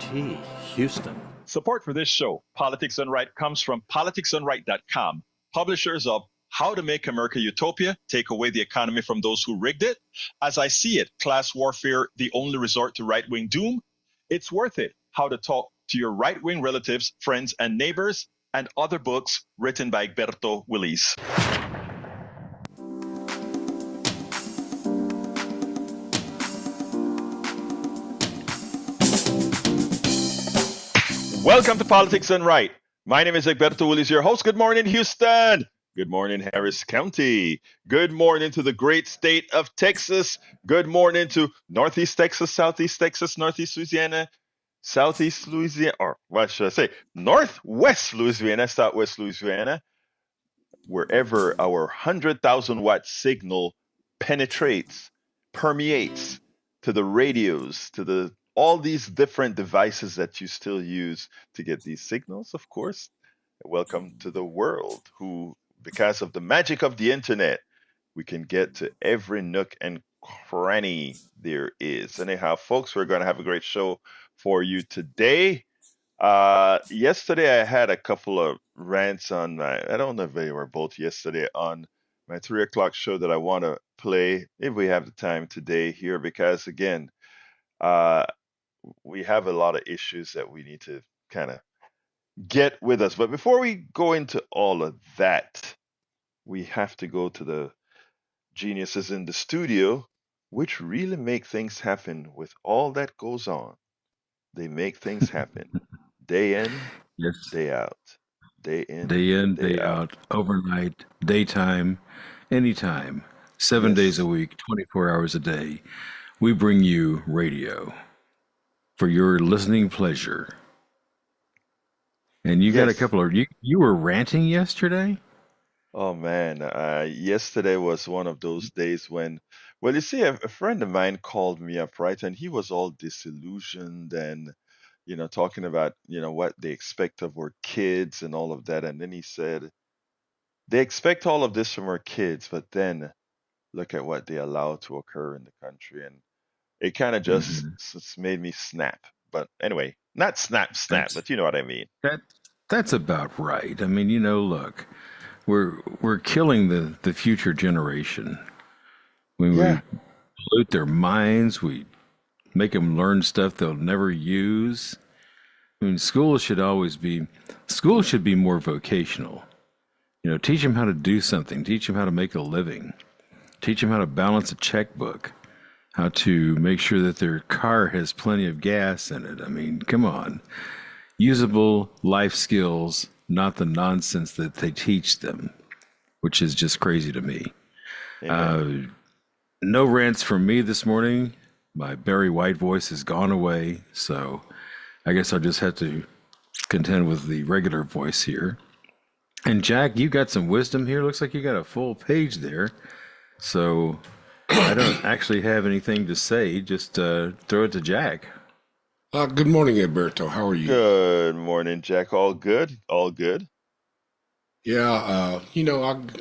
WNT, Houston. Support for this show, Politics Done Right, comes from politicsdoneright.com, publishers of How to Make America Utopia, Take Away the Economy from Those Who Rigged It, As I See It, Class Warfare, The Only Resort to Right-Wing Doom, It's Worth It, How to Talk to Your Right-Wing Relatives, Friends, and Neighbors, and other books written by Egberto Willis. Welcome to Politics Done Right. My name is Egberto Willis, your host. Good morning, Houston. Good morning, Harris County. Good morning to the great state of Texas. Good morning to Northeast Texas, Southeast Texas, Northeast Louisiana, Southeast Louisiana, or what should I say? Northwest Louisiana, Southwest Louisiana, wherever our 100,000 watt signal penetrates, permeates to the radios, to all these different devices that you still use to get these signals, of course. Welcome to the world who, because of the magic of the internet, we can get to every nook and cranny there is. Anyhow, folks, we're going to have a great show for you today. Yesterday I had a couple of rants on I don't know if they were both yesterday on my 3 o'clock show that I want to play if we have the time today here, because again, we have a lot of issues that we need to kind of get with us. But before we go into all of that, we have to go to the geniuses in the studio, which really make things happen with all that goes on. They make things happen day in, Yes. day out. Day in, Day out, overnight, daytime, anytime, 7 days a week, 24 hours a day. We bring you radio for your listening pleasure. And you got a couple of you were ranting yesterday? Oh man, yesterday was one of those days when, well, you see, a friend of mine called me up, right? And he was all disillusioned and, talking about, what they expect of our kids and all of that. And then he said, they expect all of this from our kids, but then look at what they allow to occur in the country. And it kind of just made me snap. But anyway, not snap, but you know what I mean. That's about right. I mean, look, we're killing the future generation. When we pollute their minds, we make them learn stuff they'll never use. I mean, school should be more vocational. Teach them how to do something, teach them how to make a living, teach them how to balance a checkbook, how to make sure that their car has plenty of gas in it. I mean, come on. Usable life skills, not the nonsense that they teach them, which is just crazy to me. No rants from me this morning. My Barry White voice has gone away, so I guess I'll just have to contend with the regular voice here. And Jack, you got some wisdom here. Looks like you got a full page there. So I don't actually have anything to say. Just throw it to Jack. Good morning, Egberto. How are you? Good morning, Jack. All good? All good? Yeah,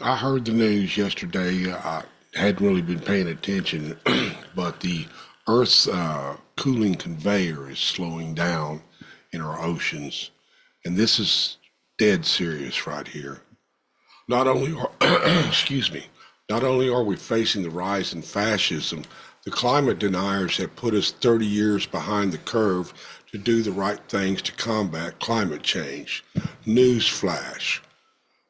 I heard the news yesterday. I hadn't really been paying attention, but the Earth's cooling conveyor is slowing down in our oceans. And this is dead serious right here. Not only are, not only are we facing the rise in fascism, the climate deniers have put us 30 years behind the curve to do the right things to combat climate change. Newsflash.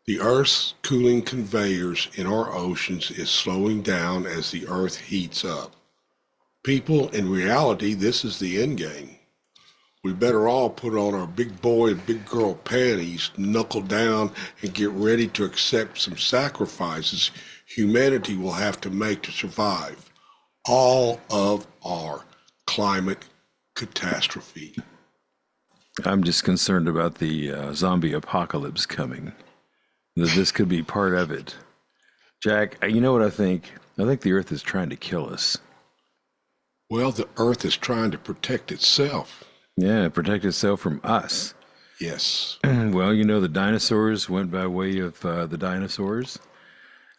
The Earth's cooling conveyors in our oceans is slowing down as the Earth heats up. People, in reality, this is the end game. We better all put on our big boy and big girl panties, knuckle down, and get ready to accept some sacrifices humanity will have to make to survive all of our climate catastrophe. I'm just concerned about the zombie apocalypse coming. That this could be part of it. Jack, you know what I think? I think the Earth is trying to kill us. Well, the Earth is trying to protect itself. Yeah, protect itself from us. Yes. Well, the dinosaurs went by way of the dinosaurs.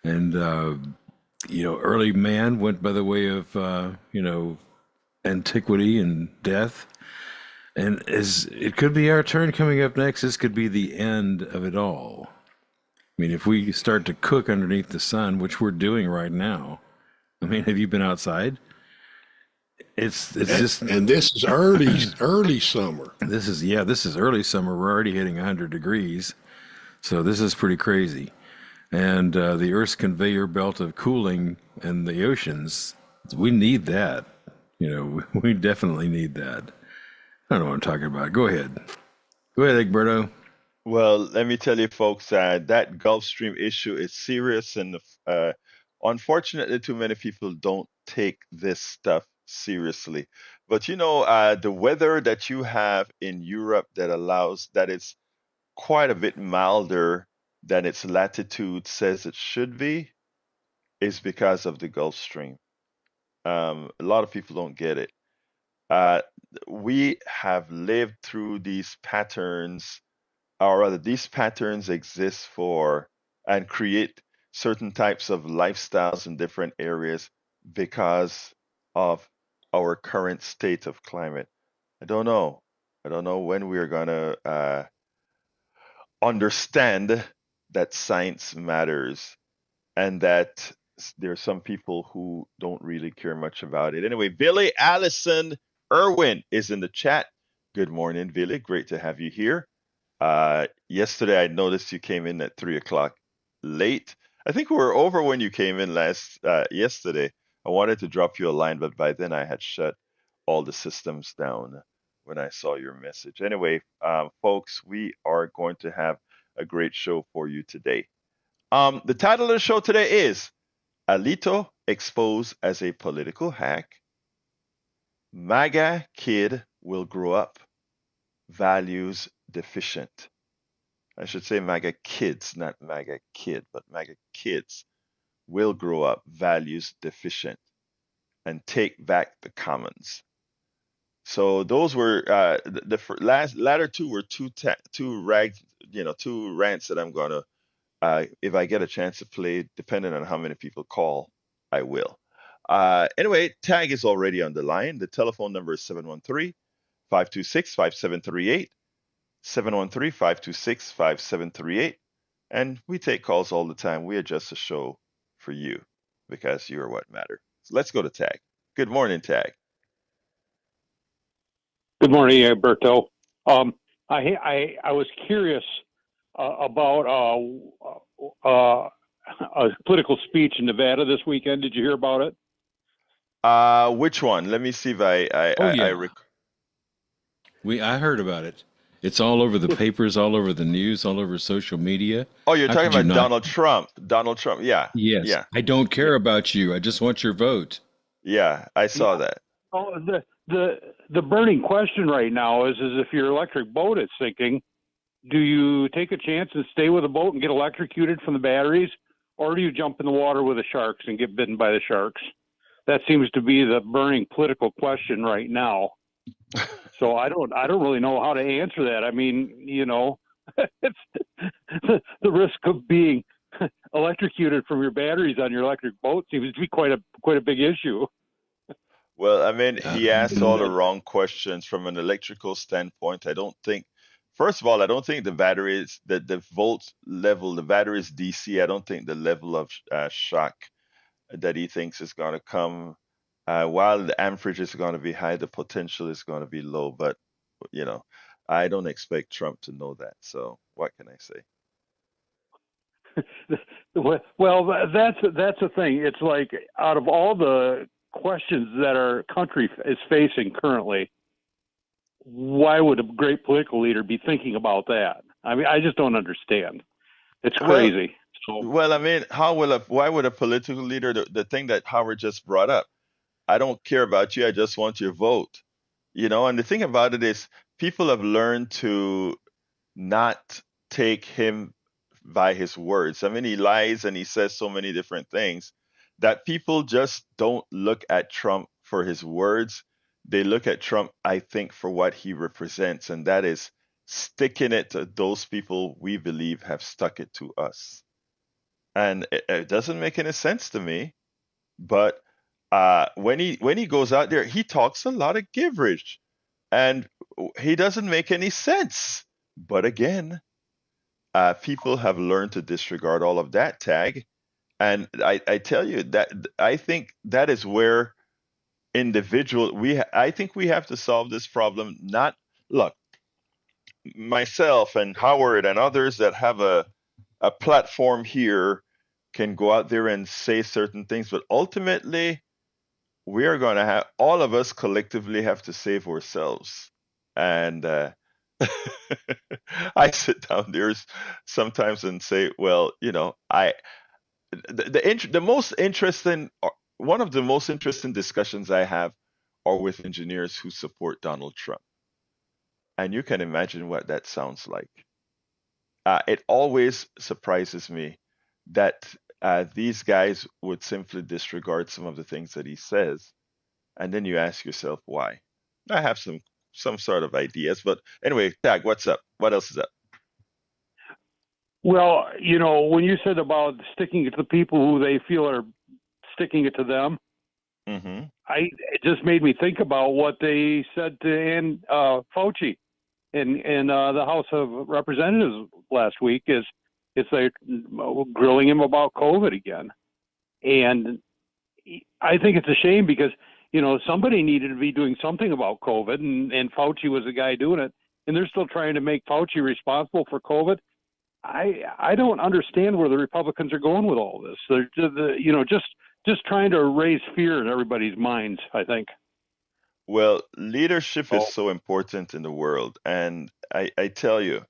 And, early man went by the way of, antiquity and death. And as it could be our turn coming up next, this could be the end of it all. I mean, if we start to cook underneath the sun, which we're doing right now, I mean, have you been outside? It's just And this is early summer. this is early summer. We're already hitting 100 degrees, so this is pretty crazy. And the Earth's conveyor belt of cooling and the oceans, we need that. You know, we definitely need that. I don't know what I'm talking about. Go ahead. Go ahead, Egberto. Well, let me tell you, folks, that Gulf Stream issue is serious, and unfortunately, too many people don't take this stuff seriously. But the weather that you have in Europe that is quite a bit milder than its latitude says it should be is because of the Gulf Stream. A lot of people don't get it. Uh, we have lived through these patterns, or rather, these patterns exist for and create certain types of lifestyles in different areas because of our current state of climate. I don't know. I don't know when we are going to understand that science matters and that there are some people who don't really care much about it. Anyway, Billy Allison Irwin is in the chat. Good morning, Billy. Great to have you here. Yesterday, I noticed you came in at 3 o'clock late. I think we were over when you came in yesterday. I wanted to drop you a line, but by then I had shut all the systems down when I saw your message. Anyway, folks, we are going to have a great show for you today. The title of the show today is Alito exposed as a political hack. MAGA kid will grow up values deficient. I should say MAGA kids, not MAGA kid, but MAGA kids will grow up values deficient and take back the commons. So those were latter two were two rants that I'm gonna if I get a chance to play, depending on how many people call, I will. Anyway, Tag is already on the line. The telephone number is 713-526-5738. 713-526-5738. And we take calls all the time. We adjust the show for you because you are what matter. So let's go to Tag. Good morning, Tag. Good morning, Alberto. I was curious about a political speech in Nevada this weekend. Did you hear about it? Which one? Let me see if I Oh yeah, I heard about it. It's all over the papers, all over the news, all over social media. Oh, you're How talking could you about not? Donald Trump. Donald Trump. Yeah. Yes, Yeah. I don't care about you. I just want your vote. Yeah. I saw Yeah. that. Oh, the burning question right now is if your electric boat is sinking, do you take a chance and stay with the boat and get electrocuted from the batteries, or do you jump in the water with the sharks and get bitten by the sharks? That seems to be the burning political question right now. So I don't really know how to answer that. I mean, it's the risk of being electrocuted from your batteries on your electric boat seems to be quite a big issue. Well, I mean, he asked all the Um, wrong questions from an electrical standpoint. First of all, I don't think the batteries, the volt level, the battery is DC. I don't think the level of shock that he thinks is going to come, while the amperage is going to be high, the potential is going to be low. But, you know, I don't expect Trump to know that. So what can I say? Well, that's the thing. It's like out of all the questions that our country is facing currently, why would a great political leader be thinking about that? I mean, I just don't understand. It's Well, crazy. So well, I mean, why would a political leader, the thing that Howard just brought up, I don't care about you, I just want your vote. And the thing about it is people have learned to not take him by his words. I mean, he lies and he says so many different things that people just don't look at Trump for his words. They look at Trump, I think, for what he represents, and that is sticking it to those people we believe have stuck it to us. And it doesn't make any sense to me. But when he goes out there, he talks a lot of gibberish. And he doesn't make any sense. But again, people have learned to disregard all of that tag. And I tell you that I think that is where I think we have to solve this problem. Not look, myself and Howard and others that have a platform here can go out there and say certain things, but ultimately we are going to have all of us collectively have to save ourselves. And I sit down there sometimes and say, well, I the most interesting one of the most interesting discussions I have are with engineers who support Donald Trump, and you can imagine what that sounds like. It always surprises me that these guys would simply disregard some of the things that he says, and then you ask yourself why. I have some sort of ideas, but anyway, Tag, what's up? What else is up? Well, when you said about sticking it to the people who they feel are sticking it to them, Hmm. it just made me think about what they said to Fauci in the House of Representatives last week. Is it's like grilling him about COVID again, and I think it's a shame because somebody needed to be doing something about COVID, and Fauci was the guy doing it, and they're still trying to make Fauci responsible for COVID. I don't understand where the Republicans are going with all this. They're just trying to raise fear in everybody's minds, I think. Well, leadership is Oh, so important in the world, and I tell you,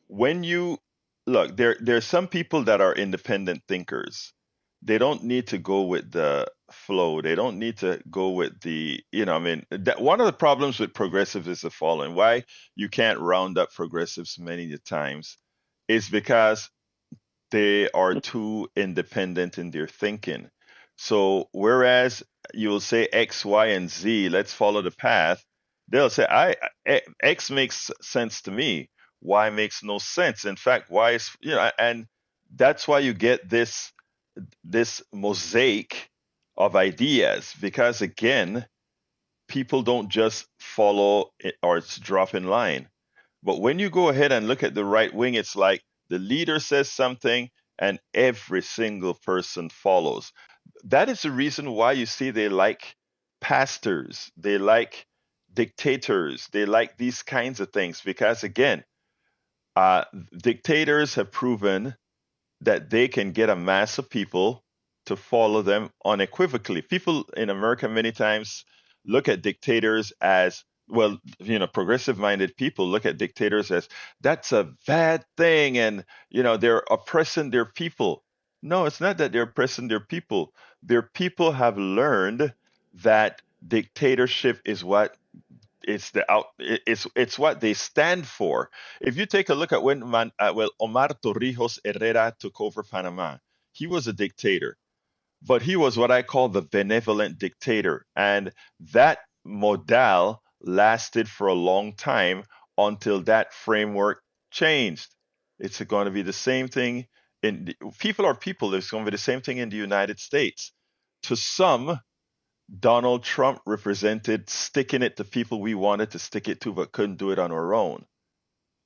when you look, there's some people that are independent thinkers. They don't need to go with the flow. They don't need to go with I mean, that one of the problems with progressives is the following. Why you can't round up progressives many times is because they are too independent in their thinking. So whereas you'll say X, Y, and Z, let's follow the path, they'll say X makes sense to me. Y makes no sense. In fact, Y is and that's why you get this mosaic of ideas because again, people don't just follow it or it's drop in line. But when you go ahead and look at the right wing, it's like the leader says something and every single person follows. That is the reason why you see they like pastors, they like dictators, they like these kinds of things because, again, uh, dictators have proven that they can get a mass of people to follow them unequivocally. People in America many times look at dictators as well, progressive minded people look at dictators as that's a bad thing and, they're oppressing their people. No, it's not that they're oppressing their people. Their people have learned that dictatorship is what it's what they stand for. If you take a look at when Omar Torrijos Herrera took over Panama, he was a dictator, but he was what I call the benevolent dictator, and that modal lasted for a long time until that framework changed. It's going to be the same thing people are people. It's going to be the same thing in the United States. To some, Donald Trump represented sticking it to people we wanted to stick it to, but couldn't do it on our own.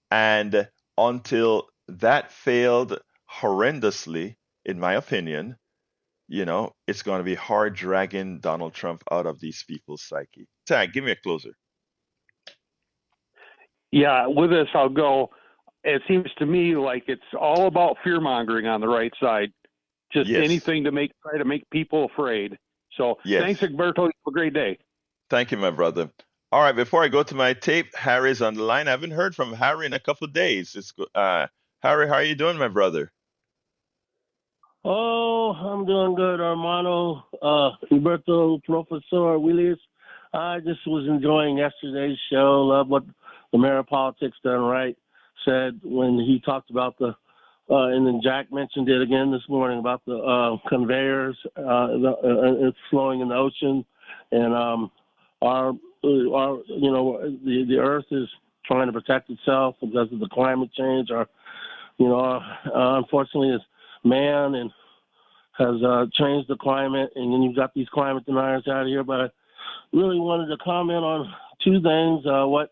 And until that failed horrendously, in my opinion, it's going to be hard dragging Donald Trump out of these people's psyche. Tag, give me a closer. yeah, with this, I'll go. It seems to me like it's all about fear mongering on the right side. Just Yes, anything to try to make people afraid. So thanks, yes. Egberto. Have a great day. Thank you, my brother. All right, before I go to my tape, Harry's on the line. I haven't heard from Harry in a couple of days. Harry, how are you doing, my brother? Oh, I'm doing good, Armando. Humberto, Professor Willis. I just was enjoying yesterday's show. Love what the mayor of politics done right said when he talked about and then Jack mentioned it again this morning about the conveyors. It's flowing in the ocean, and the Earth is trying to protect itself because of the climate change. Unfortunately, it's man and has changed the climate, and then you've got these climate deniers out here. But I really wanted to comment on two things. What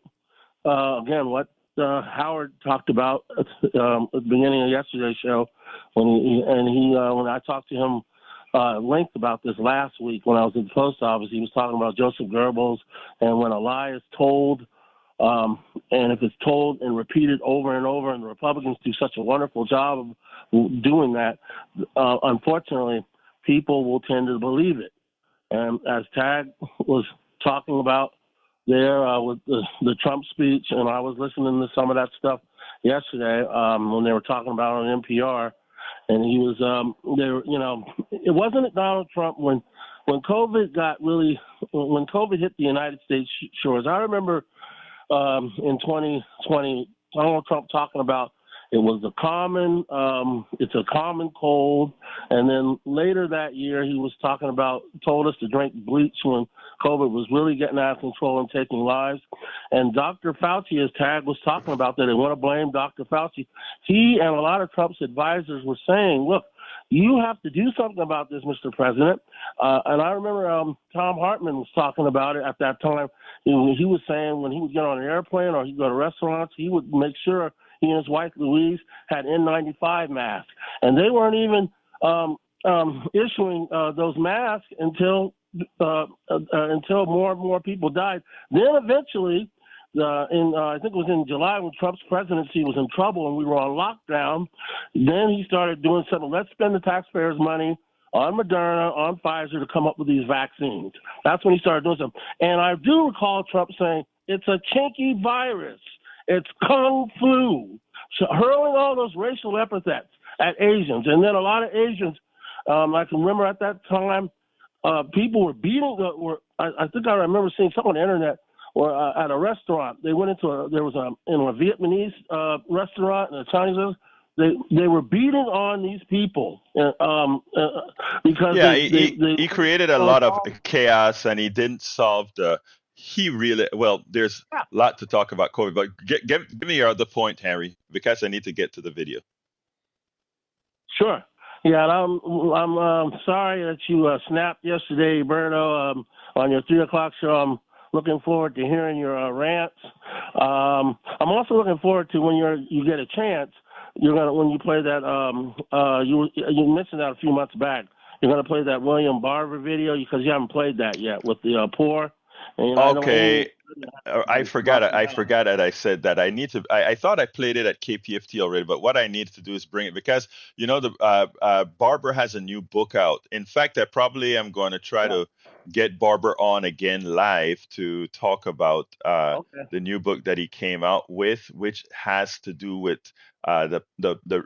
Howard talked about at the beginning of yesterday's show, when I talked to him length about this last week when I was at the post office, he was talking about Joseph Goebbels, and when a lie is told, and if it's told and repeated over and over, and the Republicans do such a wonderful job of doing that, unfortunately, people will tend to believe it. And as Tag was talking about there with the Trump speech, and I was listening to some of that stuff yesterday when they were talking about it on NPR, and he was it wasn't Donald Trump when COVID hit the United States shores. I remember in 2020 Donald Trump talking about it was it's a common cold, and then later that year he was told us to drink bleach when COVID was really getting out of control and taking lives. And Dr. Fauci, as Tag was talking about, that they want to blame Dr. Fauci. He and a lot of Trump's advisors were saying, look, you have to do something about this, Mr. President. And I remember Tom Hartman was talking about it at that time. He was saying when he would get on an airplane or he'd go to restaurants, he would make sure he and his wife Louise had N95 masks, and they weren't even issuing those masks until more and more people died. Then eventually, I think it was in July when Trump's presidency was in trouble and we were on lockdown, then he started doing something. Let's spend the taxpayers' money on Moderna, on Pfizer to come up with these vaccines. That's when he started doing something. And I do recall Trump saying, it's a chinky virus. It's Kung Flu. So hurling all those racial epithets at Asians. And then a lot of Asians, I can remember at that time, people were beating, I think I remember seeing something on the internet or at a restaurant. They went into a Vietnamese restaurant and a Chinese restaurant. They were beating on these people because he created a lot of chaos, and he didn't solve there's a lot to talk about COVID, but give me your other point, Harry, because I need to get to the video. Sure. Yeah, and I'm sorry that you snapped yesterday, Berto, on your 3 o'clock show. I'm looking forward to hearing your rants. I'm also looking forward to when you get a chance. When you play that. You mentioned that a few months back. You're gonna play that William Barber video because you haven't played that yet with the poor. And okay. I forgot it. I said that I need to. I thought I played it at KPFT already, but what I need to do is bring it because the Barber has a new book out. In fact, I probably am going to try to get Barber on again live to talk about the new book that he came out with, which has to do with the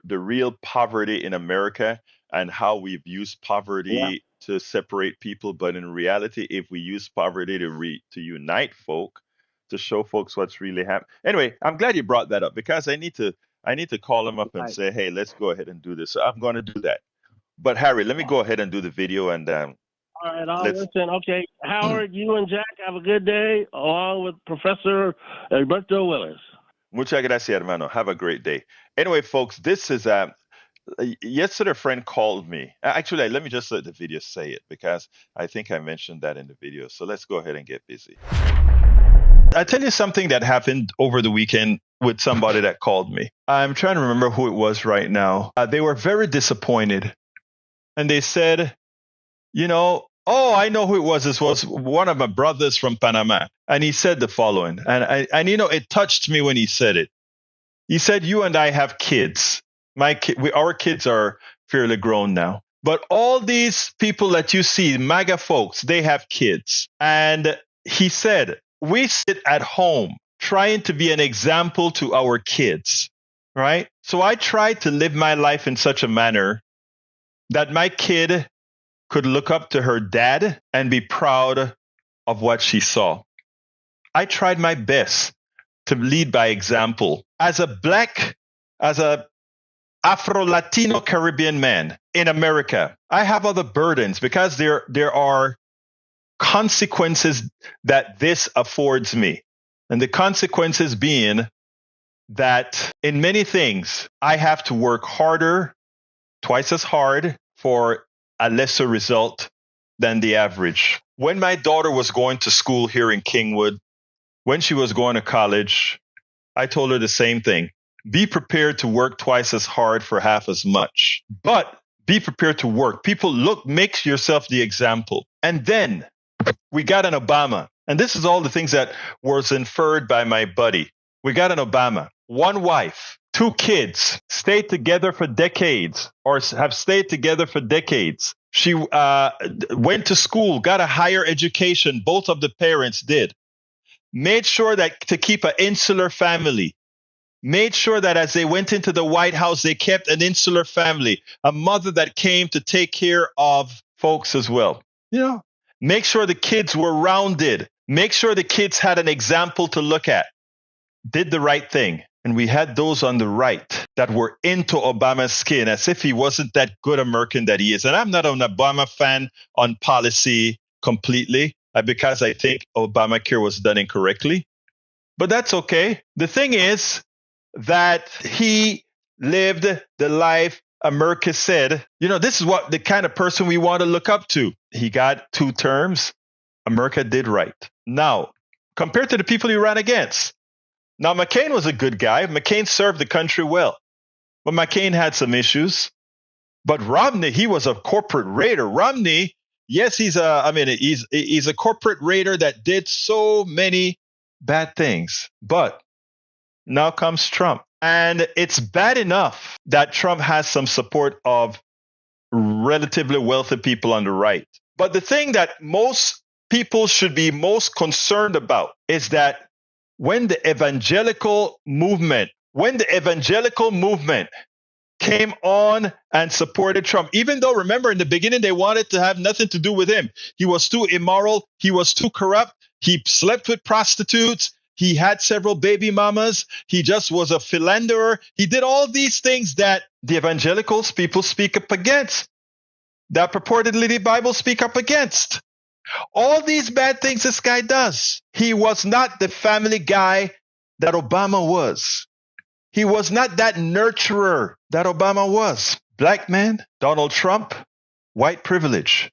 real poverty in America and how we've used poverty to separate people, but in reality, if we use poverty to unite folk, to show folks what's really happening. Anyway, I'm glad you brought that up because I need to call him up and say, hey, let's go ahead and do this. So I'm going to do that. But Harry, let me go ahead and do the video and all right, I'll listen. Okay, Howard, you and Jack have a good day, along with Professor Alberto Willis. Muchas gracias, hermano. Have a great day. Anyway, folks, this is yesterday a friend called me. Actually, let me just let the video say it because I think I mentioned that in the video. So let's go ahead and get busy. I'll tell you something that happened over the weekend with somebody that called me. I'm trying to remember who it was right now. They were very disappointed. And they said, I know who it was. This was one of my brothers from Panama. And he said the following. And it touched me when he said it. He said, you and I have kids. Our kids are fairly grown now. But all these people that you see, MAGA folks, they have kids. And he said, we sit at home trying to be an example to our kids, right? So I tried to live my life in such a manner that my kid could look up to her dad and be proud of what she saw. I tried my best to lead by example. As a Afro-Latino Caribbean man in America, I have other burdens because there are consequences that this affords me. And the consequences being that in many things, I have to work harder, twice as hard for a lesser result than the average. When my daughter was going to school here in Kingwood, when she was going to college, I told her the same thing. Be prepared to work twice as hard for half as much. But be prepared to work. People, look, make yourself the example. And then we got an Obama. And this is all the things that was inferred by my buddy. We got an Obama. One wife, 2 kids, stayed together for decades, or have stayed together for decades. She went to school, got a higher education. Both of the parents did. Made sure that to keep an insular family. Made sure that as they went into the White House, they kept an insular family, a mother that came to take care of folks as well. You know, make sure the kids were rounded. Make sure the kids had an example to look at. Did the right thing. And we had those on the right that were into Obama's skin as if he wasn't that good American that he is. And I'm not an Obama fan on policy completely because I think Obamacare was done incorrectly. But that's okay. The thing is that he lived the life America said, you know, this is what the kind of person we want to look up to. He got 2 terms. America did right. Now, compared to the people he ran against. Now, McCain was a good guy. McCain served the country well. But McCain had some issues. But Romney, he was a corporate raider. Romney, yes, he's a corporate raider that did so many bad things. But now comes Trump. And it's bad enough that Trump has some support of relatively wealthy people on the right. But the thing that most people should be most concerned about is that when the evangelical movement came on and supported Trump, even though, remember, in the beginning, they wanted to have nothing to do with him. He was too immoral. He was too corrupt. He slept with prostitutes. He had several baby mamas. He just was a philanderer. He did all these things that the evangelicals people speak up against, that purportedly the Bible speak up against. All these bad things this guy does. He was not the family guy that Obama was. He was not that nurturer that Obama was. Black man, Donald Trump, white privilege.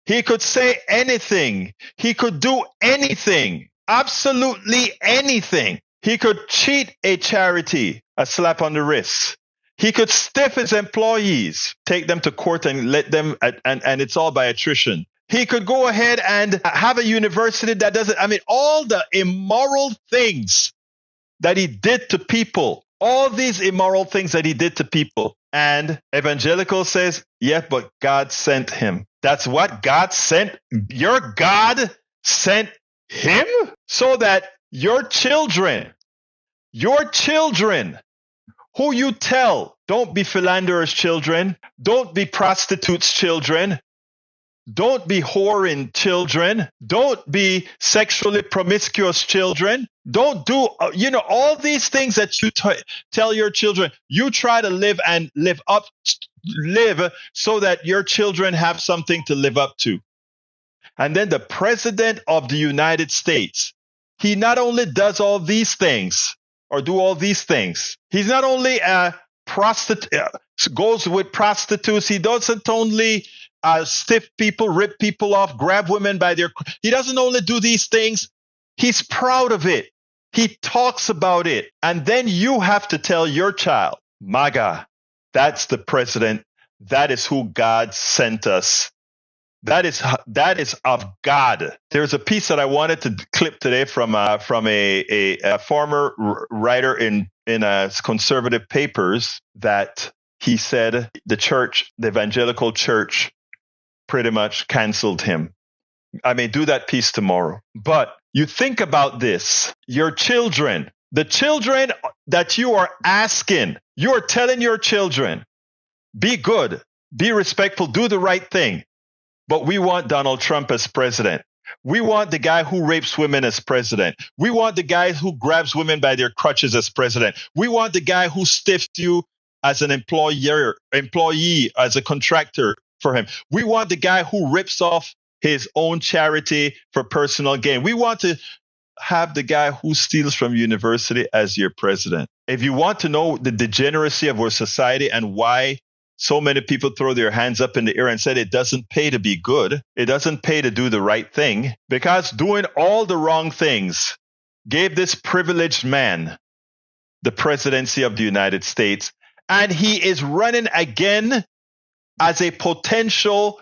He could say anything. He could do anything. Absolutely anything. He could cheat a charity, a slap on the wrist. He could stiff his employees, take them to court and let them, and it's all by attrition. He could go ahead and have a university that doesn't, all the immoral things that he did to people, all these immoral things that he did to people. And evangelical says, yeah, but God sent him. That's what God sent. Your God sent him so that your children, who you tell, don't be philanderers' children, don't be prostitutes' children, don't be whoring children, don't be sexually promiscuous children, don't do, all these things that you tell your children. You try to live so that your children have something to live up to. And then the president of the United States, he not only does all these things or do all these things, he's not only goes with prostitutes, he doesn't only stiff people, rip people off, grab women by their... He doesn't only do these things, he's proud of it. He talks about it. And then you have to tell your child, MAGA, that's the president. That is who God sent us. That is of God. There's a piece that I wanted to clip today from a former writer in conservative papers that he said the evangelical church pretty much canceled him. I may do that piece tomorrow. But you think about this. Your children, the children that you are asking, you are telling your children, be good, be respectful, do the right thing. But we want Donald Trump as president. We want the guy who rapes women as president. We want the guy who grabs women by their crutches as president. We want the guy who stiffs you as an employee, as a contractor for him. We want the guy who rips off his own charity for personal gain. We want to have the guy who steals from university as your president. If you want to know the degeneracy of our society and why so many people throw their hands up in the air and said it doesn't pay to be good, it doesn't pay to do the right thing, because doing all the wrong things gave this privileged man the presidency of the United States, and he is running again as a potential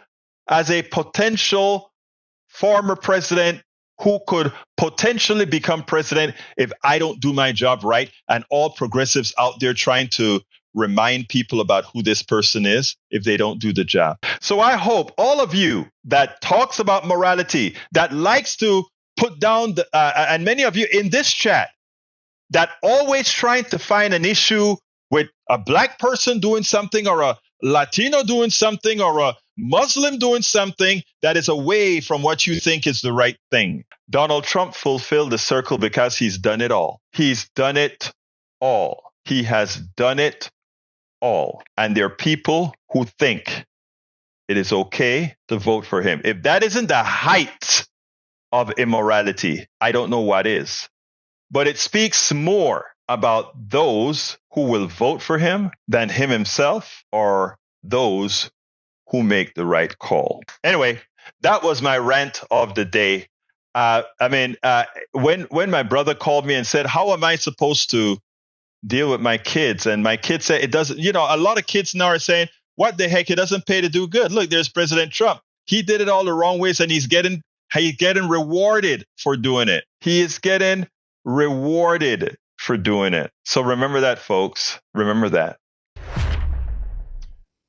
former president who could potentially become president if I don't do my job right, and all progressives out there trying to remind people about who this person is if they don't do the job. So I hope all of you that talks about morality, that likes to put down and many of you in this chat that always trying to find an issue with a black person doing something, or a Latino doing something, or a Muslim doing something that is away from what you think is the right thing. Donald Trump fulfilled the circle because he's done it all. He's done it all. He has done it all. And there are people who think it is okay to vote for him. If that isn't the height of immorality, I don't know what is. But it speaks more about those who will vote for him than him himself, or those who make the right call. Anyway, that was my rant of the day. When my brother called me and said, how am I supposed to deal with my kids? And my kids said, it doesn't, a lot of kids now are saying, what the heck, it doesn't pay to do good. Look, there's President Trump. He did it all the wrong ways, and he's getting rewarded for doing it. He is getting rewarded for doing it. So remember that, folks. Remember that.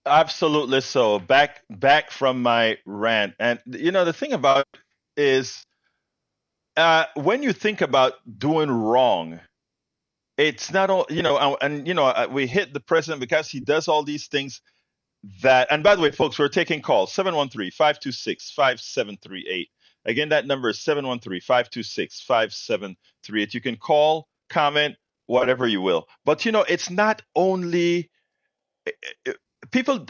Absolutely. So back from my rant. And the thing about it is, when you think about doing wrong, it's not all, we hit the president because he does all these things that, and by the way, folks, we're taking calls, 713-526-5738. Again, that number is 713-526-5738. You can call, comment, whatever you will. But, it's not only people,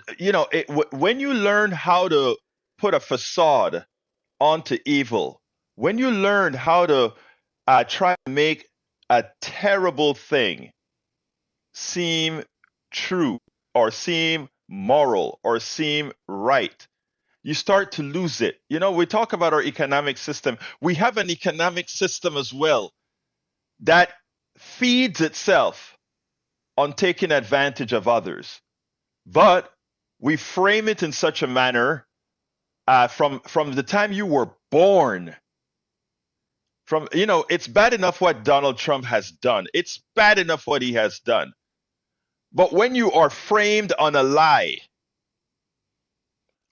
when you learn how to put a facade onto evil, when you learn how to try to make a terrible thing seem true, or seem moral, or seem right, you start to lose it. We talk about our economic system. We have an economic system as well that feeds itself on taking advantage of others. But we frame it in such a manner from the time you were born. It's bad enough what Donald Trump has done. It's bad enough what he has done. But when you are framed on a lie,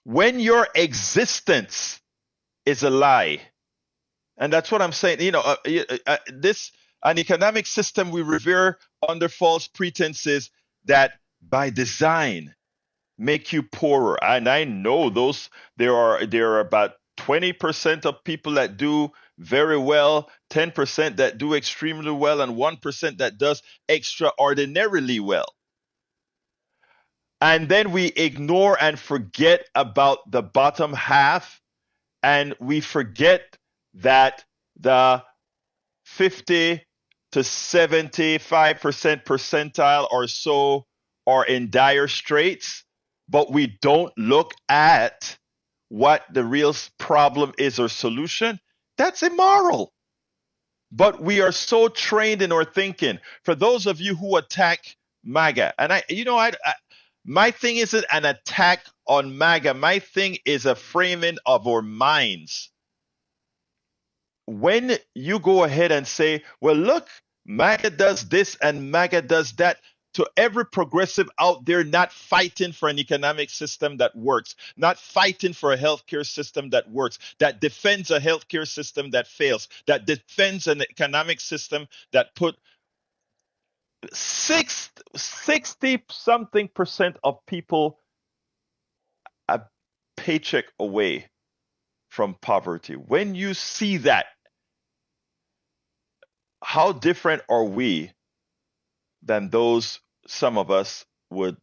when your existence is a lie, and that's what I'm saying, an economic system we revere under false pretenses that by design make you poorer. And I know there are about 20% of people that do very well, 10% that do extremely well, and 1% that does extraordinarily well. And then we ignore and forget about the bottom half, and we forget that the 50 to 75% percentile or so are in dire straits, but we don't look at what the real problem is or solution. That's immoral. But we are so trained in our thinking. For those of you who attack MAGA, and my thing isn't an attack on MAGA. My thing is a framing of our minds. When you go ahead and say, well, look, MAGA does this and MAGA does that, to every progressive out there not fighting for an economic system that works, not fighting for a healthcare system that works, that defends a healthcare system that fails, that defends an economic system that put 60-something% of people a paycheck away from poverty. When you see that, how different are we than those some of us would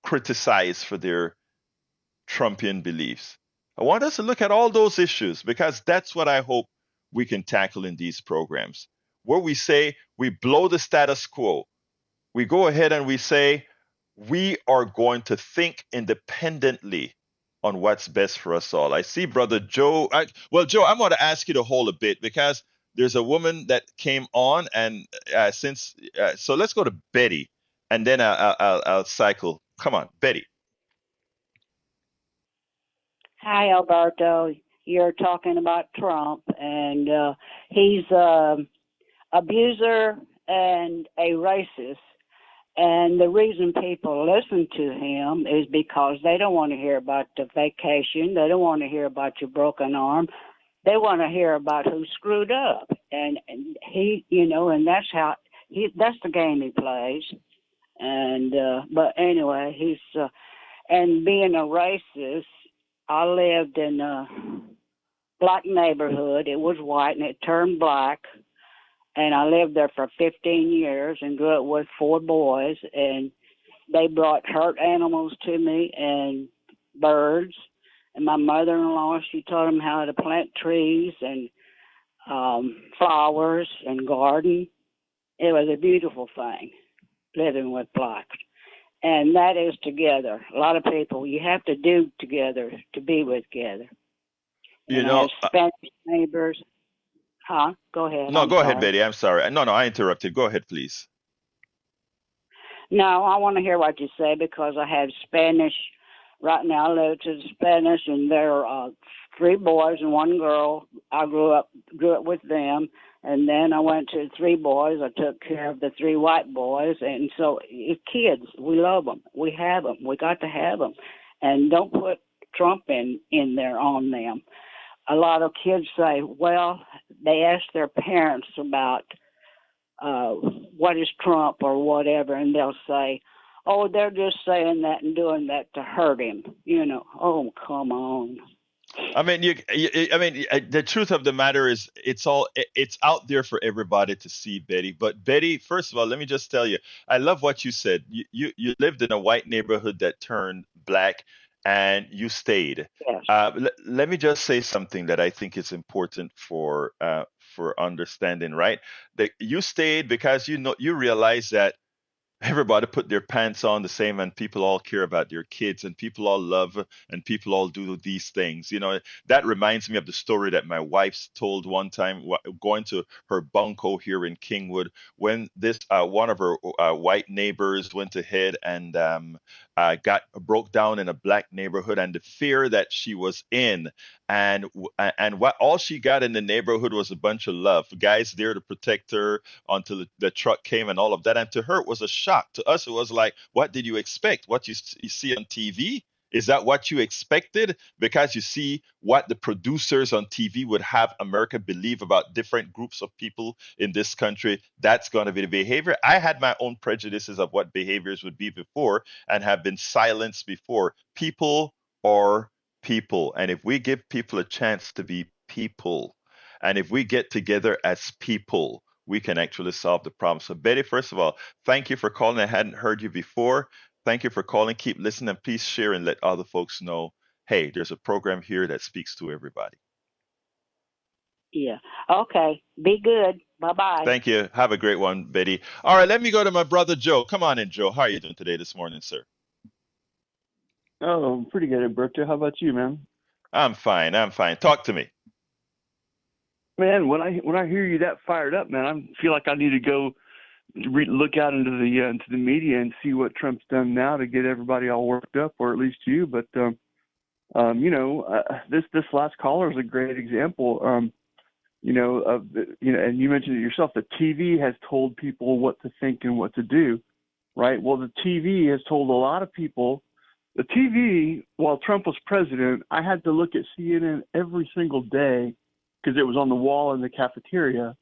criticize for their Trumpian beliefs? I want us to look at all those issues, because that's what I hope we can tackle in these programs, where we say we blow the status quo. We go ahead and we say we are going to think independently on what's best for us all. I see Brother Joe. Joe, I'm going to ask you to hold a bit because there's a woman that came on, and so let's go to Betty, and then I'll cycle. Come on, Betty. Hi, Alberto. You're talking about Trump, and he's abuser and a racist. And the reason people listen to him is because they don't want to hear about the vacation. They don't want to hear about your broken arm. They want to hear about who screwed up. And he, and that's that's the game he plays. And but anyway, he's and being a racist. I lived in a black neighborhood. It was white and it turned black. And I lived there for 15 years and grew up with 4 boys. And they brought hurt animals to me and birds. And my mother-in-law, she taught them how to plant trees and flowers and garden. It was a beautiful thing, living with blacks. And that is together. A lot of people, you have to do together to be with together. And I have Spanish neighbors. Huh? Go ahead. No, I'm go ahead, sorry. Betty. I'm sorry. No, I interrupted. Go ahead, please. No, I want to hear what you say because I have Spanish. Right now, I live to the Spanish, and there are 3 boys and 1 girl. I grew up with them, and then I went to 3 boys. I took care of the 3 white boys, and so kids, we love them. We have them. We got to have them, and don't put Trump in there on them. A lot of kids say, well, they ask their parents about what is Trump or whatever, and they'll say, oh, they're just saying that and doing that to hurt him. Oh, come on. I mean, the truth of the matter is, it's out there for everybody to see, Betty. But Betty, first of all, let me just tell you, I love what you said. You lived in a white neighborhood that turned black, and you stayed. Yes. Let me just say something that I think is important for understanding, right? That you stayed because you realize that everybody put their pants on the same, and people all care about their kids, and people all love, and people all do these things. That reminds me of the story that my wife told one time, going to her bunko here in Kingwood, when this one of her white neighbors went ahead and got broke down in a black neighborhood, and the fear that she was in, and what all she got in the neighborhood was a bunch of love, guys there to protect her until the truck came and all of that. And to her, it was a shock. To us, it was like, what did you expect? What you see on TV? Is that what you expected? Because you see what the producers on TV would have America believe about different groups of people in this country. That's going to be the behavior. I had my own prejudices of what behaviors would be before and have been silenced before. People are people. And if we give people a chance to be people, and if we get together as people, we can actually solve the problem. So, Betty, first of all, thank you for calling. I hadn't heard you before. Thank you for calling. Keep listening, and please share and let other folks know, hey, there's a program here that speaks to everybody. Yeah. Okay. Be good. Bye-bye. Thank you. Have a great one, Betty. All right, let me go to my brother Joe. Come on in, Joe. How are you doing today, this morning, sir? Oh, I'm pretty good, Alberto. How about you, man? I'm fine. Talk to me. Man, when I hear you that fired up, man, I feel like I need to go look out into the media and see what Trump's done now to get everybody all worked up, or at least you. But this last caller is a great example. And you mentioned it yourself. The TV has told people what to think and what to do, right? Well, the TV has told a lot of people. The TV, while Trump was president, I had to look at CNN every single day because it was on the wall in the cafeteria.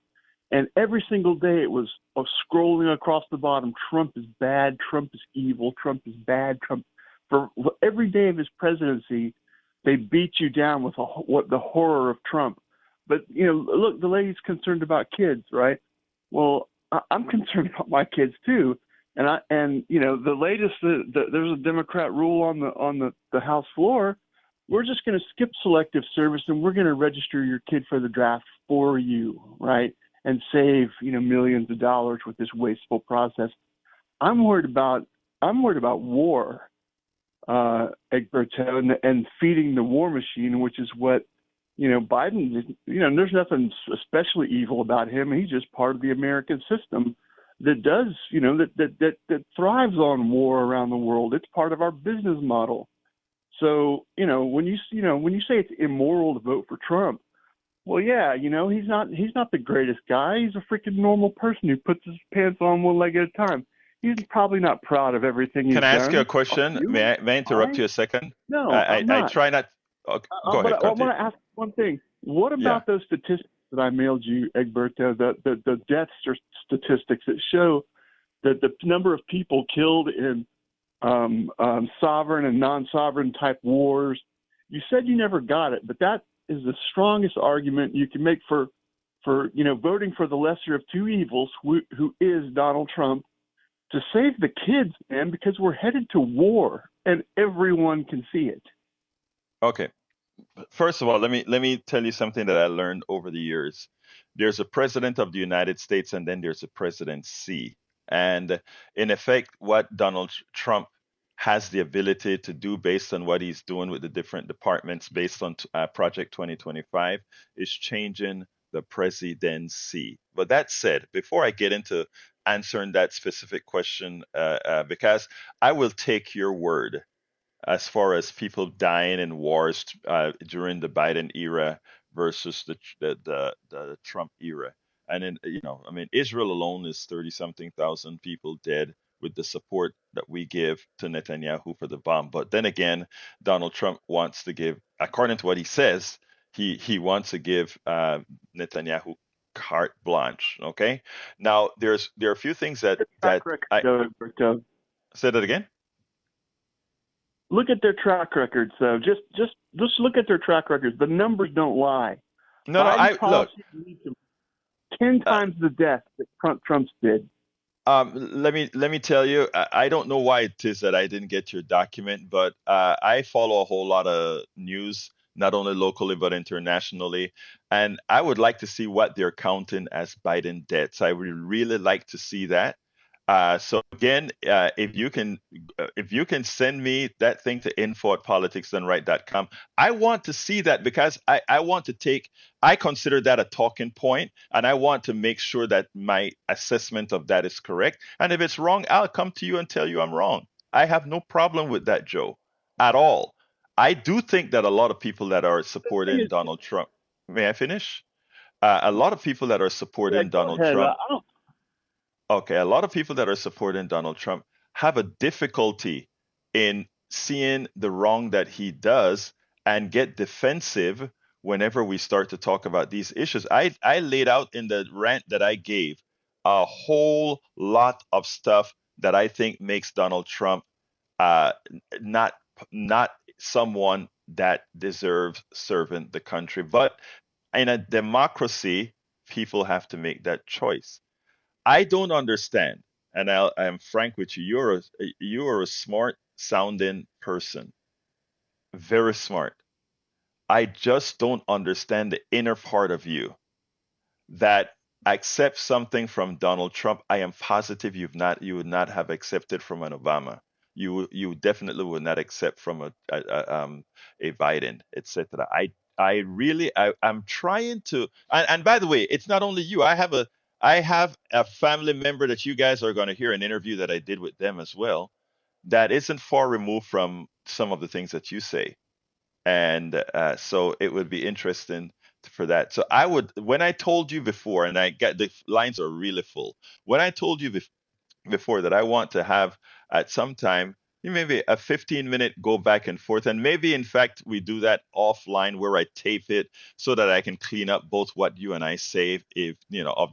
And every single day it was scrolling across the bottom, Trump is bad, Trump is evil, Trump is bad, Trump. For every day of his presidency, they beat you down with the horror of Trump. But, look, the lady's concerned about kids, right? Well, I'm concerned about my kids too. And the latest, there's a Democrat rule on the House floor. We're just going to skip selective service and we're going to register your kid for the draft for you, right? And save millions of dollars with this wasteful process. I'm worried about war. Egberto, and feeding the war machine, which is what, Biden, there's nothing especially evil about him. He's just part of the American system that does, that thrives on war around the world. It's part of our business model. So, when you say it's immoral to vote for Trump, well, yeah, he's not the greatest guy. He's a freaking normal person who puts his pants on one leg at a time. He's probably not proud of everything he's Can done. I ask you a question? Are you? May I interrupt you a second? No, I'm I not. try not. Okay, go But ahead, I want continue. to ask one thing. What Yeah. about those statistics that I mailed you, Egberto, the death statistics that show that the number of people killed in sovereign and non-sovereign type wars? You said you never got it, but that is the strongest argument you can make for voting for the lesser of two evils, who is Donald Trump, to save the kids, man, because we're headed to war and everyone can see it. Okay. First of all, let me tell you something that I learned over the years. There's a president of the United States, and then there's a presidency. And in effect, what Donald Trump has the ability to do based on what he's doing with the different departments based on Project 2025 is changing the presidency. But that said, before I get into answering that specific question, because I will take your word as far as people dying in wars during the Biden era versus the Trump era. And then, I mean, Israel alone is 30 something thousand people dead with the support that we give to Netanyahu for the bomb. But then again, Donald Trump wants to give, according to what he says, he wants to give Netanyahu carte blanche. Okay. Now, there are a few things that Track record, I Egberto. say that again. Look at their track records, though. Just look at their track records. The numbers don't lie. No, Biden's I look. policy leads to 10 times the death that Trump's did. Let me tell you, I don't know why it is that I didn't get your document, but I follow a whole lot of news, not only locally but internationally, and I would like to see what they're counting as Biden deaths. I would really like to see that. So again, if you can send me that thing to info@politicsdoneright.com, I want to see that because I want to I consider that a talking point, and I want to make sure that my assessment of that is correct. And if it's wrong, I'll come to you and tell you I'm wrong. I have no problem with that, Joe, at all. I do think that a lot of people that are supporting Donald Trump, may I finish? A lot of people that are supporting Go Donald ahead. Trump. I don't. Okay, a lot of people that are supporting Donald Trump have a difficulty in seeing the wrong that he does and get defensive whenever we start to talk about these issues. I laid out in the rant that I gave a whole lot of stuff that I think makes Donald Trump uh, not someone that deserves serving the country. But in a democracy, people have to make that choice. I don't understand, and I am frank with you. You are a smart sounding person, very smart. I just don't understand the inner part of you that accepts something from Donald Trump. I am positive you would not have accepted from an Obama. You definitely would not accept from a Biden, etc. I really I'm trying to, and by the way, it's not only you. I have a family member that you guys are going to hear an interview that I did with them as well. That isn't far removed from some of the things that you say, and so it would be interesting for that. So I would, when I told you before, and I got the lines are really full. When I told you before that I want to have at some time maybe a 15-minute go back and forth, and maybe in fact we do that offline where I tape it so that I can clean up both what you and I say, if of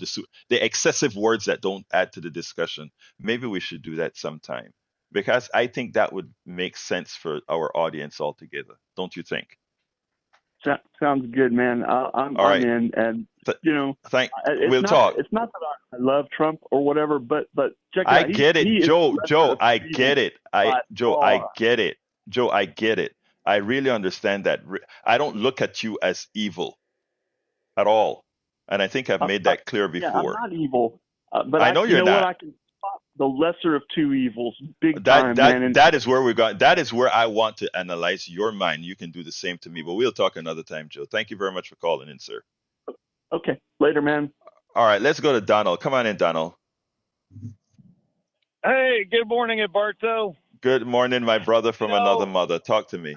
the excessive words that don't add to the discussion. Maybe we should do that sometime because I think that would make sense for our audience altogether, don't you think? Sounds good, man. I'm All right. in, and Th- it's we'll not talk. it's not that I love Trump or whatever, but check it I out. get it, He is Joe. the Joe, lesser of I two get evils it. I by Joe, I far. get it. Joe, I get it. I really understand that. I don't look at you as evil at all, and I think I've made that clear Yeah, I'm before. not evil, but I know you you're know what? not. the lesser of two evils, big time, That man. And that is where we're going. That is where I want to analyze your mind. You can do the same to me, but we'll talk another time, Joe. Thank you very much for calling in, sir. okay, later, man. All right, let's go to Donald. Come on in, Donald. Hey, good morning, Alberto. Good morning, my brother from You know, another mother. Talk to me.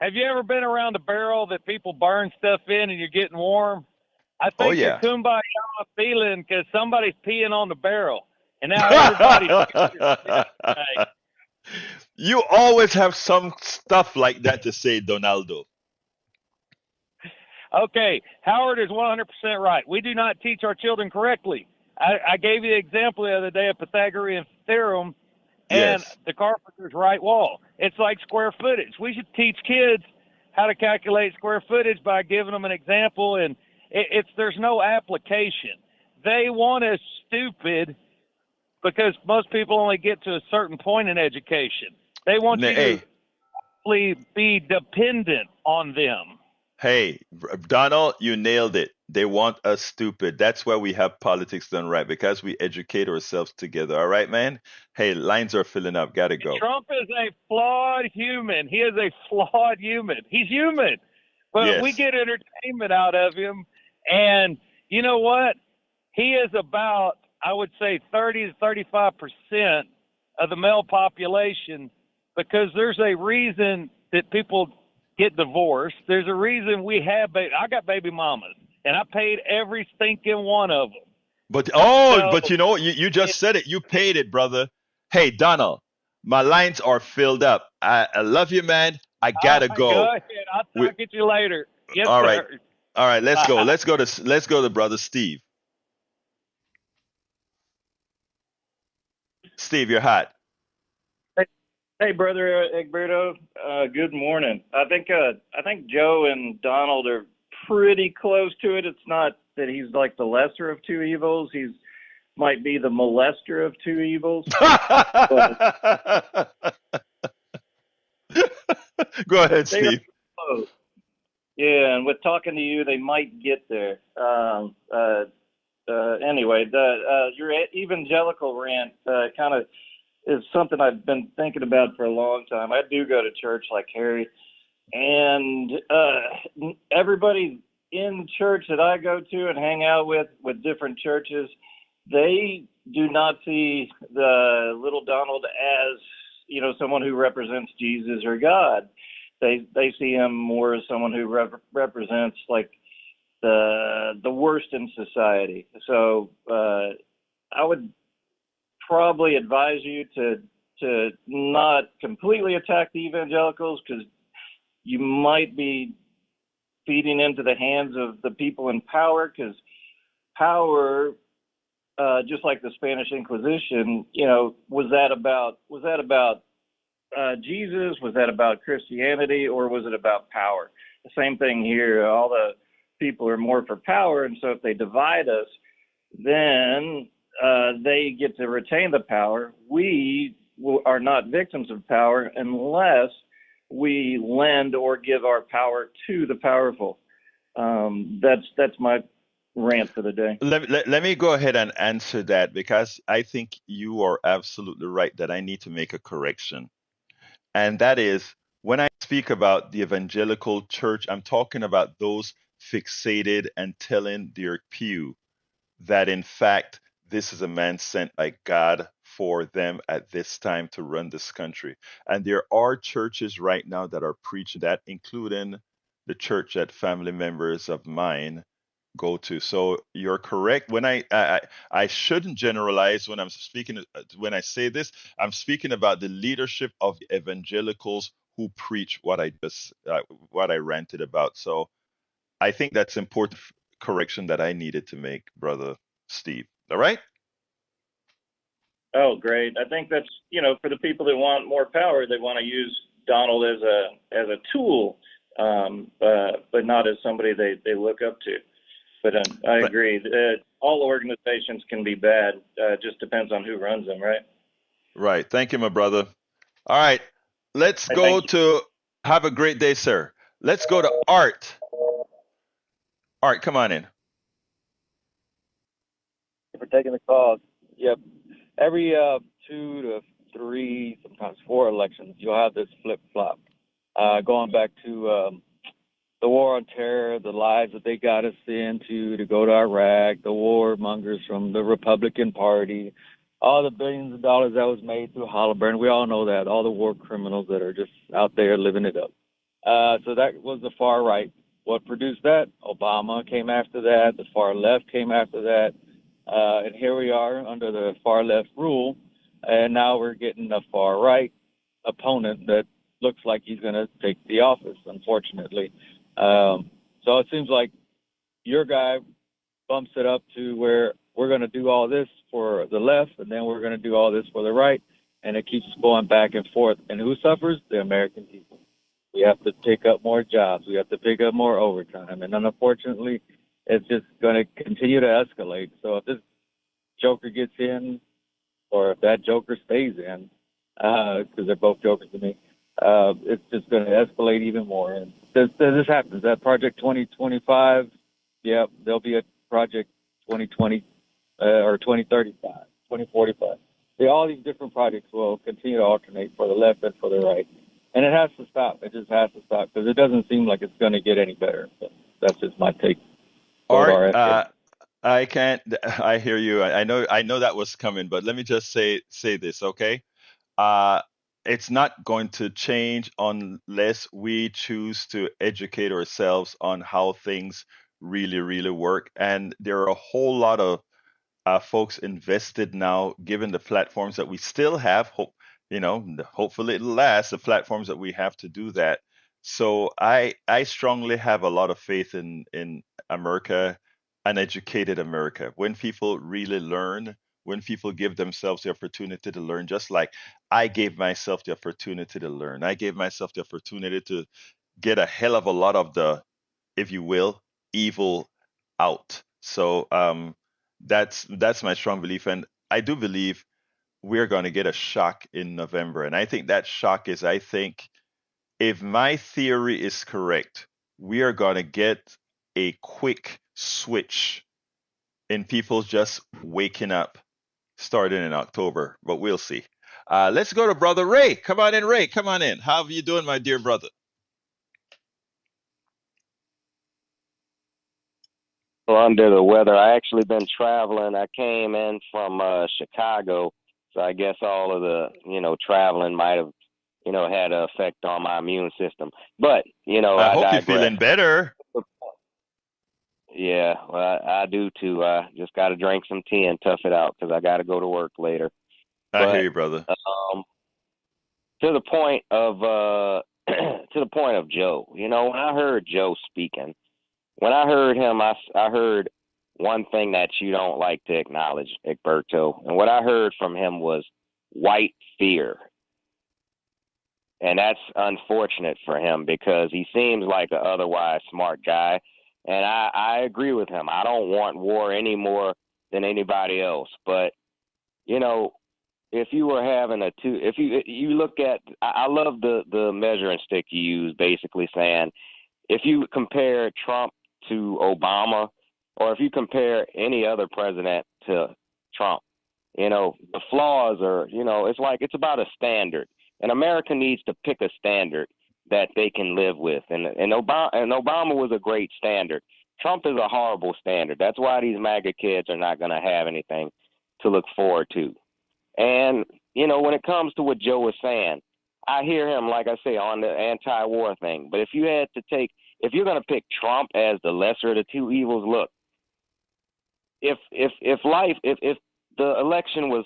have you ever been around a barrel that people burn stuff in and you're getting warm? I Oh think yeah. you're kumbaya feeling because somebody's peeing on the barrel. And now everybody's right. You always have some stuff like that to say, Donaldo. Okay, Howard is 100% right. We do not teach our children correctly. I gave you the example the other day of Pythagorean theorem and Yes. the carpenter's right wall. It's like square footage. We should teach kids how to calculate square footage by giving them an example, and there's no application. They want us stupid because most people only get to a certain point in education. They want you Hey, to be dependent on them. hey, Donald, you nailed it. They want us stupid. That's why we have politics done right, because we educate ourselves together. All right, man? Hey, lines are filling up. Gotta go. Trump is a flawed human. He is a flawed human. He's human, but we Yes. get entertainment out of him. And you know what? He is about, I would say, 30 to 35% of the male population, because there's a reason that people get divorced. There's a reason we have I got baby mamas, and I paid every stinking one of them. But So but you know, you just said it. You paid it, brother. Hey, Donald, my lines are filled up. I love you, man. I gotta go go. ahead. I'll We, talk to you later. Yes, all right, sir. all right. Let's go. Let's go to brother Steve. Steve, you're hot. Hey, brother Egberto. Good morning. I think Joe and Donald are pretty close to it. It's not that he's like the lesser of two evils. He's might be the molester of two evils. Go ahead, They are Steve. close. Yeah, and with talking to you, they might get there. Anyway, your evangelical rant kind of is something I've been thinking about for a long time. I do go to church like Harry, and everybody in church that I go to and hang out with different churches, they do not see the little Donald as, someone who represents Jesus or God. They see him more as someone who represents like the worst in society. So I would probably advise you to not completely attack the evangelicals, because you might be feeding into the hands of the people in power, because power, just like the Spanish Inquisition, was that about Jesus? Was that about Christianity, or was it about power? The same thing here. All the people are more for power, and so if they divide us, then they get to retain the power. We are not victims of power unless we lend or give our power to the powerful. That's my rant for the day. Let me go ahead and answer that, because I think you are absolutely right that I need to make a correction. And that is, when I speak about the evangelical church, I'm talking about those fixated and telling their pew that in fact this is a man sent by God for them at this time to run this country. And there are churches right now that are preaching that, including the church that family members of mine go to. So you're correct. When I shouldn't generalize when I'm speaking, when I say this, I'm speaking about the leadership of the evangelicals who preach what I ranted about. So I think that's important correction that I needed to make, brother Steve. All right? Oh, great. I think that's, for the people that want more power, they want to use Donald as a tool, but not as somebody they look up to. But I agree. All organizations can be bad. Just depends on who runs them, right? Right. Thank you, my brother. All right. Let's go to have a great day, sir. Let's go to Art. Art, come on in. For taking the call. Yep. Every 2 to 3, sometimes 4 elections, you'll have this flip flop. Going back to the war on terror, the lies that they got us into to go to Iraq, the warmongers from the Republican Party, all the billions of dollars that was made through Halliburton. We all know that. All the war criminals that are just out there living it up. So that was the far right. What produced that? Obama came after that. The far left came after that. And here we are under the far left rule. And now we're getting a far right opponent that looks like he's going to take the office, unfortunately. So it seems like your guy bumps it up to where we're going to do all this for the left, and then we're going to do all this for the right, and it keeps going back and forth. And who suffers? The American people. We have to pick up more jobs. We have to pick up more overtime. And unfortunately, it's just going to continue to escalate. So if this joker gets in, or if that joker stays in, because they're both jokers to me, it's just going to escalate even more. And this happens. That Project 2025, yeah, there'll be a Project 2020 or 2035, 2045. All these different projects will continue to alternate for the left and for the right. And it has to stop. It just has to stop because it doesn't seem like it's going to get any better. So that's just my take. Art, I can't. I hear you. I know that was coming, but let me just say this, okay? It's not going to change unless we choose to educate ourselves on how things really, really work. And there are a whole lot of folks invested now, given the platforms that we still have. Hopefully it'll last. The platforms that we have to do that. So I strongly have a lot of faith in America, an educated America. When people really learn, when people give themselves the opportunity to learn, just like I gave myself the opportunity to learn, I gave myself the opportunity to get a hell of a lot of the, if you will, evil out. So that's my strong belief, and I do believe we're going to get a shock in November. And I think that shock is, I think, if my theory is correct, we are going to get a quick switch in people just waking up starting in October, but we'll see. Let's go to Brother Ray. Come on in, Ray. Come on in. How are you doing, my dear brother? Well, under the weather. I actually been traveling. I came in from Chicago, so I guess all of the traveling might have had an effect on my immune system. But I I hope you're digress. feeling better. Yeah, well, I do too. Just got to drink some tea and tough it out because I got to go to work later. I hear But you, brother. to the point of Joe, when I heard Joe speaking, when I heard him, I heard one thing that you don't like to acknowledge, Egberto. And what I heard from him was white fear. And that's unfortunate for him because he seems like an otherwise smart guy. And I agree with him. I don't want war any more than anybody else. But, if you were having if you look at, I love the measuring stick you use, basically saying, if you compare Trump to Obama, or if you compare any other president to Trump, the flaws are, it's about a standard. And America needs to pick a standard that they can live with. And Obama was a great standard. Trump is a horrible standard. That's why these MAGA kids are not going to have anything to look forward to. And, when it comes to what Joe was saying, I hear him, like I say, on the anti-war thing. But if you're going to pick Trump as the lesser of the two evils, look, if the election was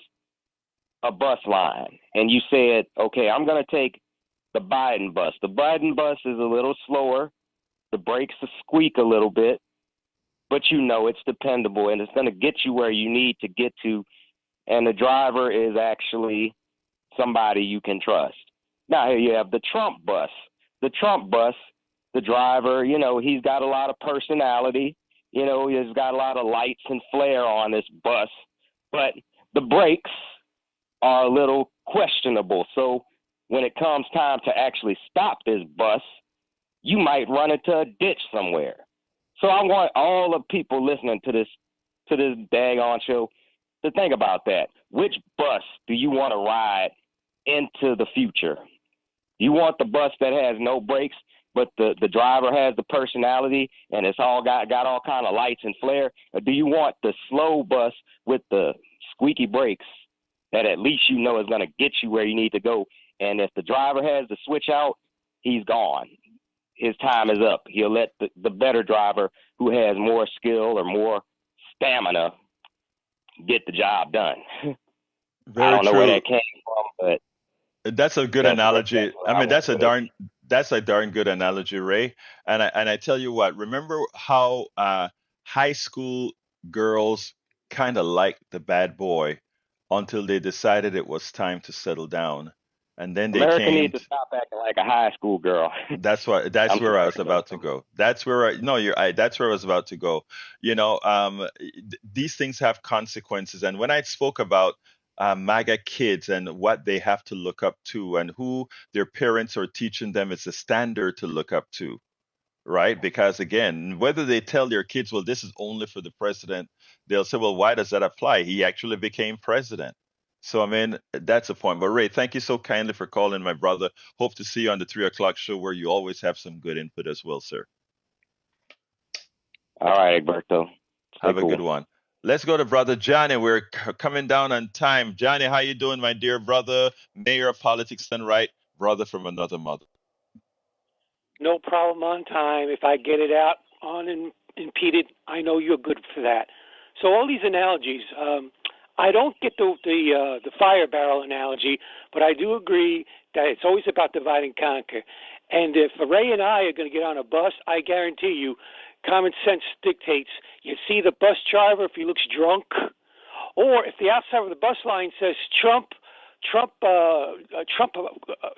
a bus line and you said, okay, I'm going to take the Biden bus. The Biden bus is a little slower. The brakes squeak a little bit, but it's dependable and it's going to get you where you need to get to. And the driver is actually somebody you can trust. Now, here you have the Trump bus. The Trump bus, the driver, he's got a lot of personality. He's got a lot of lights and flair on this bus, but the brakes are a little questionable. So when it comes time to actually stop this bus, you might run into a ditch somewhere. So I want all the people listening to this daggone show to think about that. Which bus do you want to ride into the future? You want the bus that has no brakes, but the driver has the personality and it's all got all kind of lights and flare? Or do you want the slow bus with the squeaky brakes that at least you know is going to get you where you need to go? And if the driver has to switch out, he's gone. His time is up. He'll let the better driver who has more skill or more stamina get the job done. Very I don't know true. where that came from, but That's a good that's analogy. what I mean, would put. that's a darn good analogy, Ray. And I tell you what, remember how high school girls kind of liked the bad boy until they decided it was time to settle down, and then they America came. needs to stop acting like a high school girl. That's I'm where I sorry, was about to go. That's where I no, that's where I was about to go. These things have consequences, and when I spoke about MAGA kids and what they have to look up to, and who their parents are teaching them is a standard to look up to, right? Because again, whether they tell their kids, well, this is only for the president, they'll say, well, why does that apply? He actually became president. So, I mean, that's a point. But Ray, thank you so kindly for calling, my brother. Hope to see you on the 3 o'clock show where you always have some good input as well, sir. All right, Egberto. Stay Have a good cool. one. Let's go to brother Johnny. We're coming down on time. Johnny, how you doing, my dear brother? Mayor of Politics Done Right, brother from another mother. No problem on time. If I get it out unimpeded, I know you're good for that. So all these analogies, I don't get the fire barrel analogy, but I do agree that it's always about divide and conquer. And if Ray and I are going to get on a bus, I guarantee you, common sense dictates you see the bus driver if he looks drunk, or if the outside of the bus line says Trump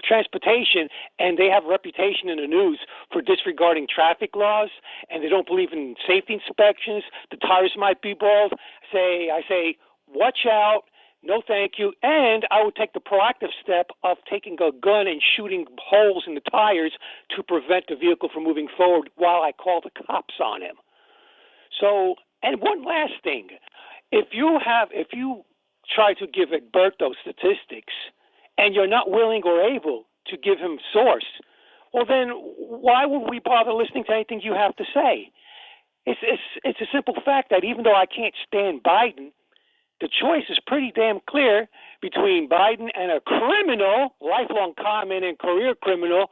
transportation, and they have a reputation in the news for disregarding traffic laws, and they don't believe in safety inspections, the tires might be bald. I say, watch out, no thank you, and I would take the proactive step of taking a gun and shooting holes in the tires to prevent the vehicle from moving forward while I call the cops on him. So, and one last thing, if you try to give Egberto statistics and you're not willing or able to give him source, well then why would we bother listening to anything you have to say? It's a simple fact that even though I can't stand Biden, the choice is pretty damn clear between Biden and a criminal, lifelong conman and career criminal.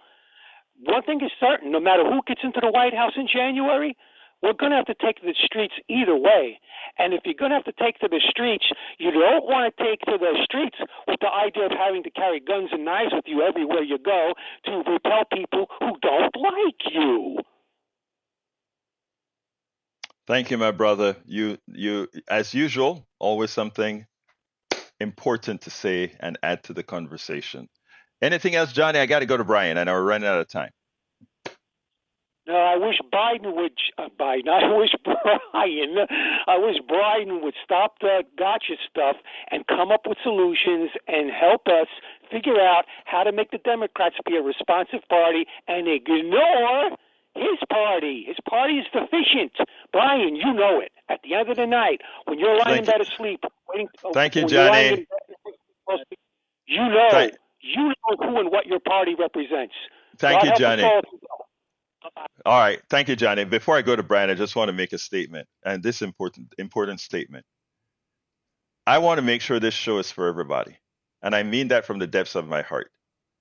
One thing is certain, no matter who gets into the White House in January, we're going to have to take to the streets either way. And if you're going to have to take to the streets, you don't want to take to the streets with the idea of having to carry guns and knives with you everywhere you go to repel people who don't like you. Thank you, my brother. You, as usual, always something important to say and add to the conversation. Anything else, Johnny? I got to go to Brian. I know we're running out of time. No, I wish Biden would. I wish Biden would stop the gotcha stuff and come up with solutions and help us figure out how to make the Democrats be a responsive party and ignore his party. His party is deficient. Brian, you know it. At the end of the night, when you're lying in bed asleep, thank you, Johnny. You know who and what your party represents. Thank you, Johnny. All right. Thank you, Johnny. Before I go to Brian, I just want to make a statement, and this important statement. I want to make sure this show is for everybody, and I mean that from the depths of my heart.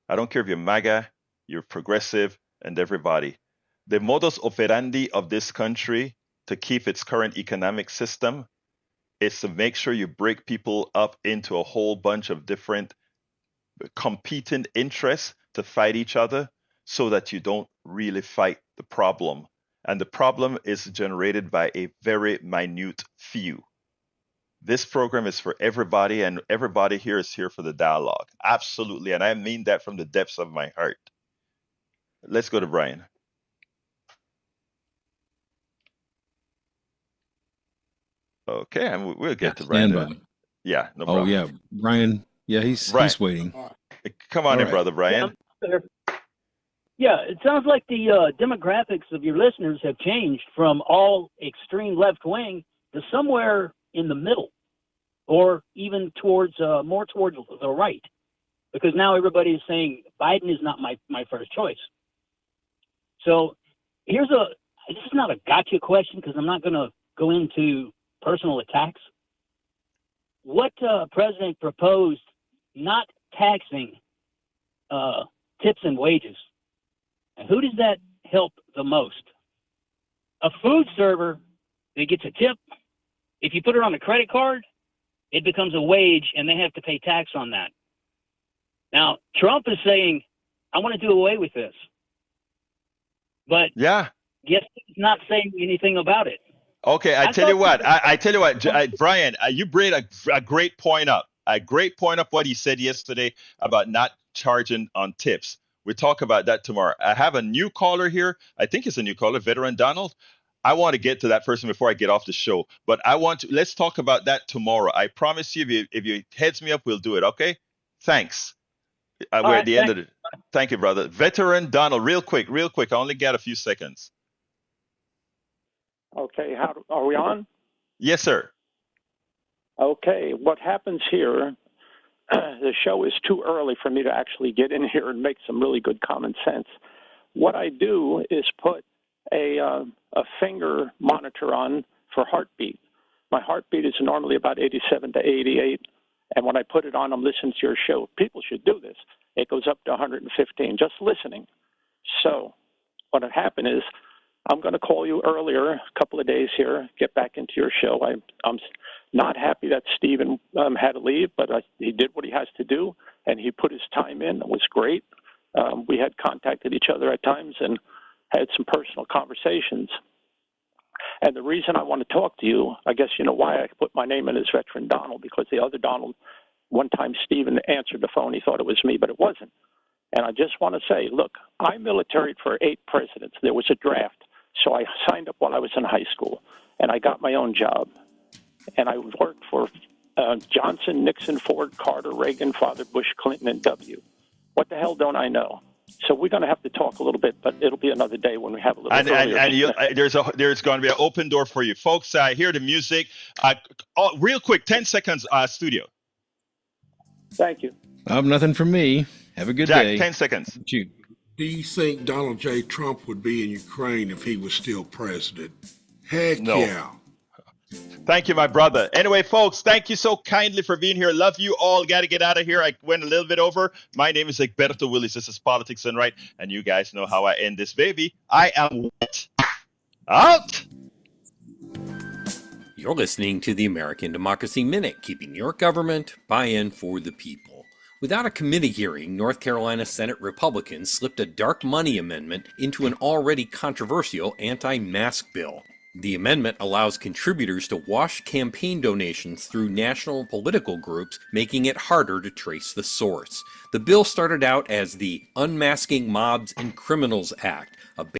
I don't care if you're MAGA, you're progressive, and everybody. The modus operandi of this country to keep its current economic system is to make sure you break people up into a whole bunch of different competing interests to fight each other so that you don't really fight the problem. And the problem is generated by a very minute few. This program is for everybody, and everybody here is here for the dialogue. Absolutely. And I mean that from the depths of my heart. Let's go to Brian. Okay, and we'll get to Brian. Stand by. Yeah, no problem. Oh yeah, Brian. Yeah, he's waiting. Come on in, brother Brian. Yeah, it sounds like the demographics of your listeners have changed from all extreme left wing to somewhere in the middle. or even towards more towards the right, because now everybody is saying Biden is not my first choice. So this is not a gotcha question, because I'm not going to go into personal attacks. What president proposed not taxing tips and wages? And who does that help the most? A food server that gets a tip, if you put it on a credit card, it becomes a wage and they have to pay tax on that. Now, Trump is saying, I want to do away with this. But Yeah. yet he's not saying anything about it. Okay, I tell you what, Brian, you bring a great point up. A great point up what he said yesterday about not charging on tips. We'll talk about that tomorrow. I have a new caller here. I think it's a new caller, Veteran Donald. I want to get to that person before I get off the show. But let's talk about that tomorrow. I promise you, if you heads me up, we'll do it, okay? Thanks. We're at the end of it. Thank you, brother. Veteran Donald, real quick. I only got a few seconds. Okay, are we on? Yes, sir. Okay, what happens here, the show is too early for me to actually get in here and make some really good common sense. What I do is put a finger monitor on for heartbeat. My heartbeat is normally about 87 to 88, and when I put it on, I'm listening to your show. People should do this. It goes up to 115, just listening. So what had happened is, I'm going to call you earlier, a couple of days here, get back into your show. I'm not happy that Stephen had to leave, but he did what he has to do, and he put his time in. It was great. We had contacted each other at times and had some personal conversations. And the reason I want to talk to you, I guess you know why I put my name in as Veteran Donald, because the other Donald, one time Stephen answered the phone, he thought it was me, but it wasn't. And I just want to say, look, I militaried for 8 presidents. There was a draft. So I signed up while I was in high school, and I got my own job. And I worked for Johnson, Nixon, Ford, Carter, Reagan, Father Bush, Clinton, and W. What the hell don't I know? So we're going to have to talk a little bit, but it'll be another day when we have a little there's going to be an open door for you. Folks, I hear the music. Real quick, 10 seconds, studio. Thank you. Nothing from me. Have a good Jack, day. 10 seconds. Thank you. Do you think Donald J. Trump would be in Ukraine if he was still president? Heck No. yeah. Thank you, my brother. Anyway, folks, thank you so kindly for being here. Love you all. Got to get out of here. I went a little bit over. My name is Egberto Willis. This is Politics and Right, and you guys know how I end this baby. I am out. You're listening to the American Democracy Minute, keeping your government buy-in for the people. Without a committee hearing, North Carolina Senate Republicans slipped a dark money amendment into an already controversial anti-mask bill. The amendment allows contributors to wash campaign donations through national political groups, making it harder to trace the source. The bill started out as the Unmasking Mobs and Criminals Act, a